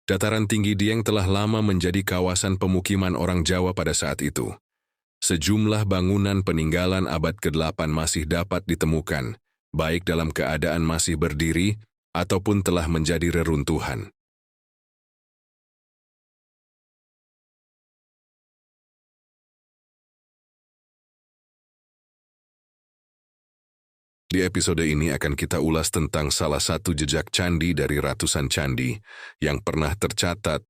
Dataran tinggi Dieng telah lama menjadi kawasan pemukiman orang Jawa pada saat itu. Sejumlah bangunan peninggalan abad ke-8 masih dapat ditemukan, baik dalam keadaan masih berdiri ataupun telah menjadi reruntuhan. Di episode ini akan kita ulas tentang salah satu jejak candi dari ratusan candi yang pernah tercatat.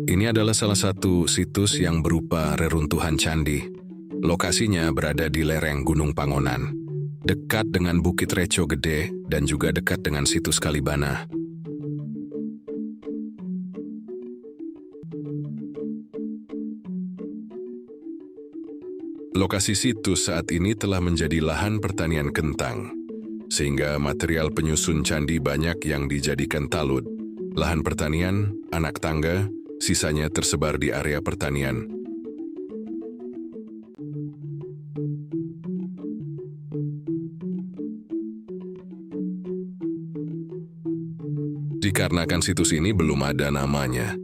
Ini adalah salah satu situs yang berupa reruntuhan candi. Lokasinya berada di lereng Gunung Pangonan, dekat dengan Bukit Reco Gede dan juga dekat dengan situs Kalibana. Lokasi situs saat ini telah menjadi lahan pertanian kentang, sehingga material penyusun candi banyak yang dijadikan talut. Lahan pertanian, anak tangga, sisanya tersebar di area pertanian. Dikarenakan situs ini belum ada namanya,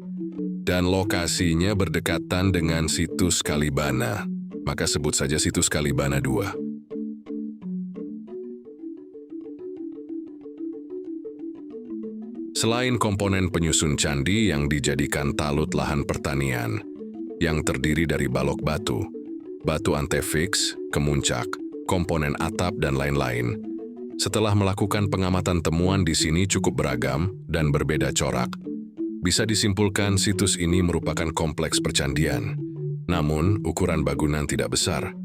dan lokasinya berdekatan dengan situs Kalibana, maka sebut saja situs Kalibana 2. Selain komponen penyusun candi yang dijadikan talut lahan pertanian, yang terdiri dari balok batu, batu antefiks, kemuncak, komponen atap, dan lain-lain, setelah melakukan pengamatan temuan di sini cukup beragam dan berbeda corak, bisa disimpulkan situs ini merupakan kompleks percandian, namun ukuran bangunan tidak besar.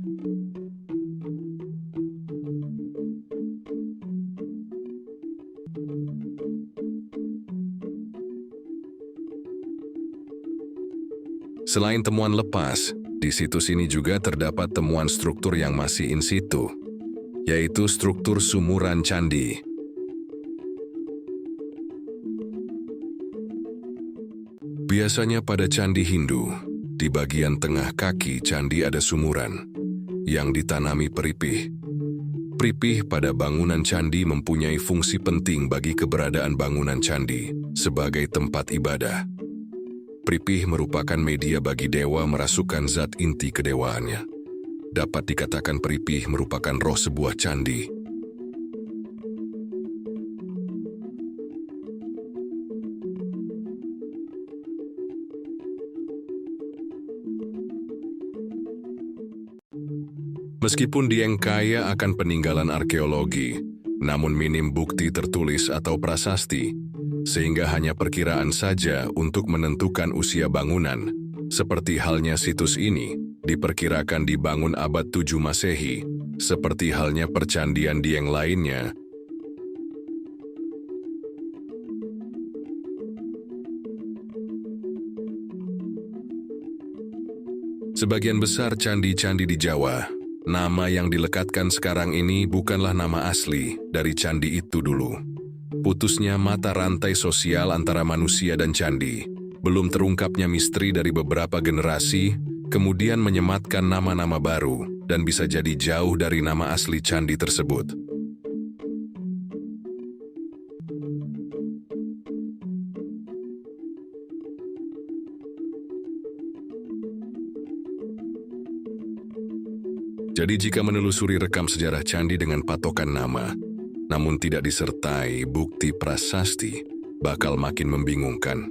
Selain temuan lepas, di situs ini juga terdapat temuan struktur yang masih in situ, yaitu struktur sumuran candi. Biasanya pada candi Hindu, di bagian tengah kaki candi ada sumuran yang ditanami peripih. Peripih pada bangunan candi mempunyai fungsi penting bagi keberadaan bangunan candi sebagai tempat ibadah. Peripih merupakan media bagi dewa merasukan zat inti kedewaannya. Dapat dikatakan peripih merupakan roh sebuah candi. Meskipun Dieng kaya akan peninggalan arkeologi, namun minim bukti tertulis atau prasasti, sehingga hanya perkiraan saja untuk menentukan usia bangunan. Seperti halnya situs ini, diperkirakan dibangun abad 7 Masehi, seperti halnya percandian Dieng lainnya. Sebagian besar candi-candi di Jawa, nama yang dilekatkan sekarang ini bukanlah nama asli dari candi itu dulu. Putusnya mata rantai sosial antara manusia dan candi, belum terungkapnya misteri dari beberapa generasi, kemudian menyematkan nama-nama baru, dan bisa jadi jauh dari nama asli candi tersebut. Jadi jika menelusuri rekam sejarah candi dengan patokan nama, namun tidak disertai bukti prasasti, bakal makin membingungkan.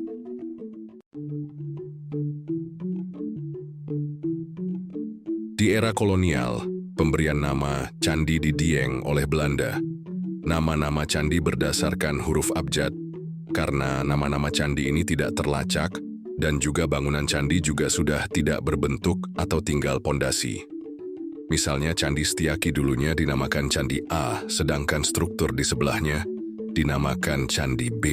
Di era kolonial, pemberian nama Candi di Dieng oleh Belanda. Nama-nama candi berdasarkan huruf abjad, karena nama-nama candi ini tidak terlacak, dan juga bangunan candi juga sudah tidak berbentuk atau tinggal pondasi. Misalnya Candi Setyaki dulunya dinamakan Candi A, sedangkan struktur di sebelahnya dinamakan Candi B.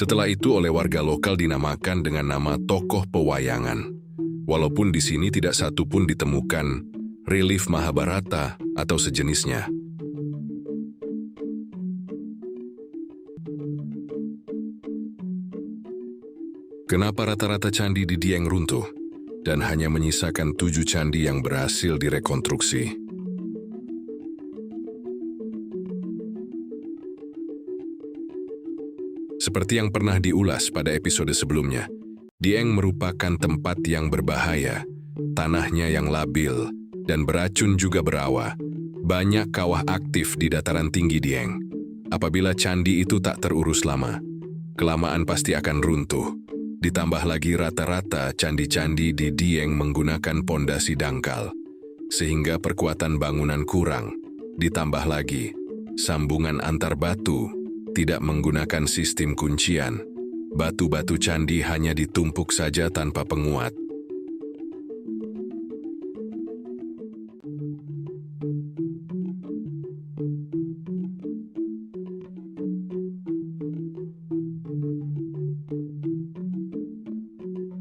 Setelah itu oleh warga lokal dinamakan dengan nama tokoh pewayangan. Walaupun di sini tidak satu pun ditemukan relief Mahabharata atau sejenisnya. Kenapa rata-rata candi di Dieng runtuh dan hanya menyisakan 7 candi yang berhasil direkonstruksi? Seperti yang pernah diulas pada episode sebelumnya, Dieng merupakan tempat yang berbahaya, tanahnya yang labil, dan beracun juga berawa. Banyak kawah aktif di dataran tinggi Dieng. Apabila candi itu tak terurus lama, kelamaan pasti akan runtuh. Ditambah lagi rata-rata candi-candi di Dieng menggunakan pondasi dangkal, sehingga perkuatan bangunan kurang. Ditambah lagi, sambungan antar batu tidak menggunakan sistem kuncian. Batu-batu candi hanya ditumpuk saja tanpa penguat.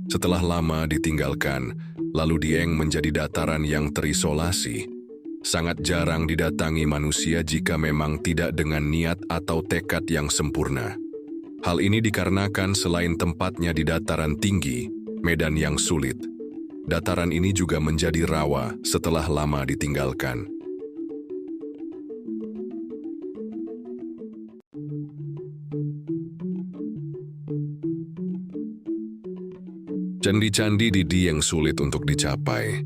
Setelah lama ditinggalkan, lalu Dieng menjadi dataran yang terisolasi. Sangat jarang didatangi manusia jika memang tidak dengan niat atau tekad yang sempurna. Hal ini dikarenakan selain tempatnya di dataran tinggi, medan yang sulit, dataran ini juga menjadi rawa setelah lama ditinggalkan. Candi-candi di Dieng sulit untuk dicapai.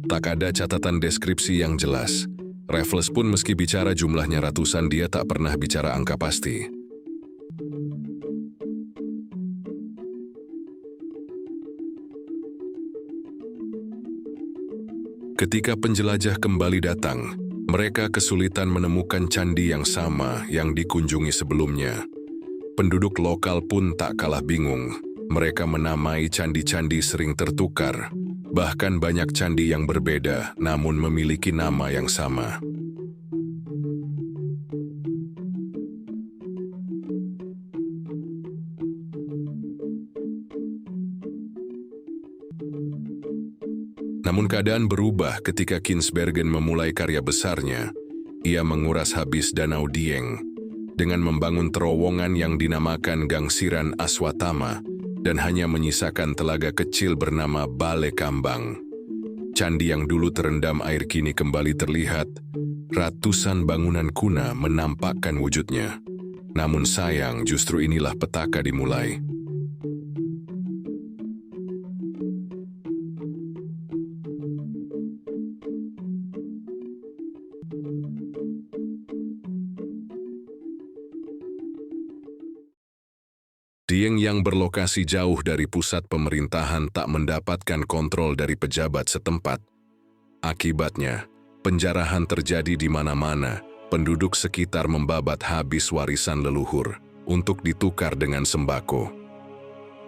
Tak ada catatan deskripsi yang jelas. Raffles pun meski bicara jumlahnya ratusan, dia tak pernah bicara angka pasti. Ketika penjelajah kembali datang, mereka kesulitan menemukan candi yang sama yang dikunjungi sebelumnya. Penduduk lokal pun tak kalah bingung. Mereka menamai candi-candi sering tertukar. Bahkan banyak candi yang berbeda namun memiliki nama yang sama. Namun keadaan berubah ketika Kinsbergen memulai karya besarnya. Ia menguras habis Danau Dieng dengan membangun terowongan yang dinamakan Gangsiran Aswatama dan hanya menyisakan telaga kecil bernama Bale Kambang. Candi yang dulu terendam air kini kembali terlihat. Ratusan bangunan kuna menampakkan wujudnya. Namun sayang, justru inilah petaka dimulai. Dieng yang berlokasi jauh dari pusat pemerintahan tak mendapatkan kontrol dari pejabat setempat. Akibatnya, penjarahan terjadi di mana-mana. Penduduk sekitar membabat habis warisan leluhur untuk ditukar dengan sembako.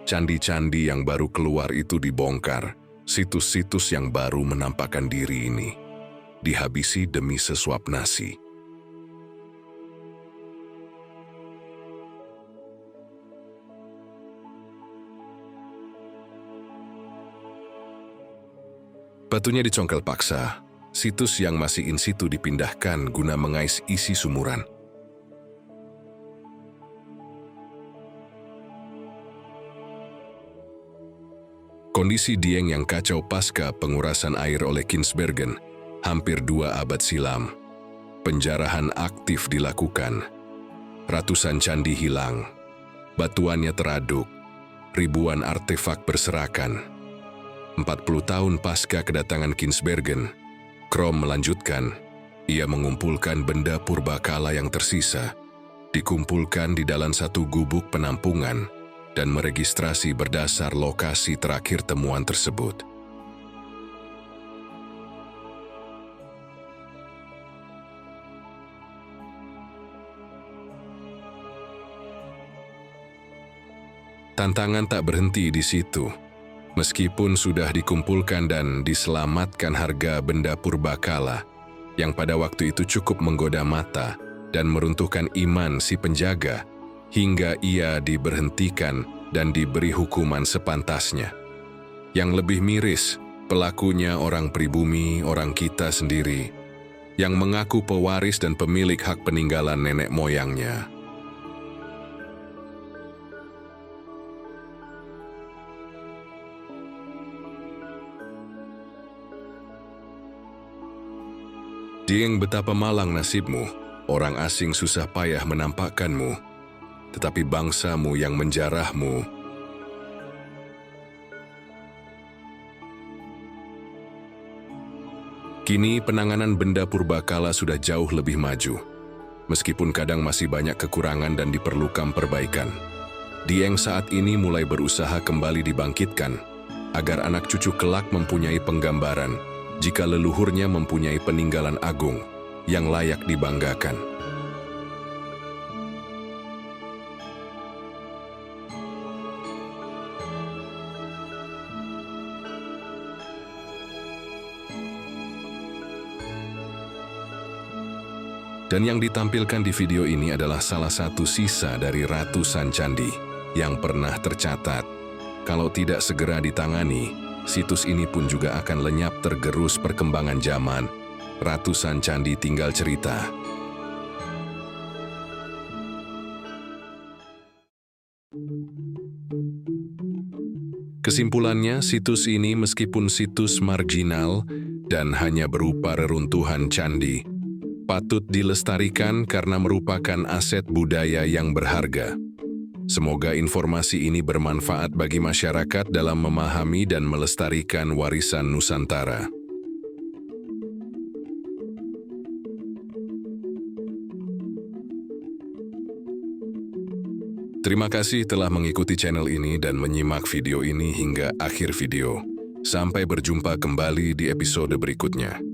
Candi-candi yang baru keluar itu dibongkar. Situs-situs yang baru menampakkan diri ini dihabisi demi sesuap nasi. Batunya dicongkel paksa, situs yang masih in situ dipindahkan guna mengais isi sumuran. Kondisi Dieng yang kacau pasca pengurasan air oleh Kinsbergen hampir 2 abad silam. Penjarahan aktif dilakukan. Ratusan candi hilang. Batuannya teraduk. Ribuan artefak berserakan. 40 tahun pasca kedatangan Kinsbergen, Krom melanjutkan. Ia mengumpulkan benda purbakala yang tersisa, dikumpulkan di dalam satu gubuk penampungan, dan meregistrasi berdasar lokasi terakhir temuan tersebut. Tantangan tak berhenti di situ. Meskipun sudah dikumpulkan dan diselamatkan harga benda purbakala, yang pada waktu itu cukup menggoda mata dan meruntuhkan iman si penjaga, hingga ia diberhentikan dan diberi hukuman sepantasnya. Yang lebih miris, pelakunya orang pribumi, orang kita sendiri, yang mengaku pewaris dan pemilik hak peninggalan nenek moyangnya. Dieng, betapa malang nasibmu, orang asing susah payah menampakkanmu, tetapi bangsamu yang menjarahmu. Kini penanganan benda purbakala sudah jauh lebih maju, meskipun kadang masih banyak kekurangan dan diperlukan perbaikan. Dieng saat ini mulai berusaha kembali dibangkitkan, agar anak cucu kelak mempunyai penggambaran jika leluhurnya mempunyai peninggalan agung yang layak dibanggakan. Dan yang ditampilkan di video ini adalah salah satu sisa dari ratusan candi yang pernah tercatat. Kalau tidak segera ditangani, situs ini pun juga akan lenyap tergerus perkembangan zaman. Ratusan candi tinggal cerita. Kesimpulannya, situs ini meskipun situs marginal dan hanya berupa reruntuhan candi, patut dilestarikan karena merupakan aset budaya yang berharga. Semoga informasi ini bermanfaat bagi masyarakat dalam memahami dan melestarikan warisan Nusantara. Terima kasih telah mengikuti channel ini dan menyimak video ini hingga akhir video. Sampai berjumpa kembali di episode berikutnya.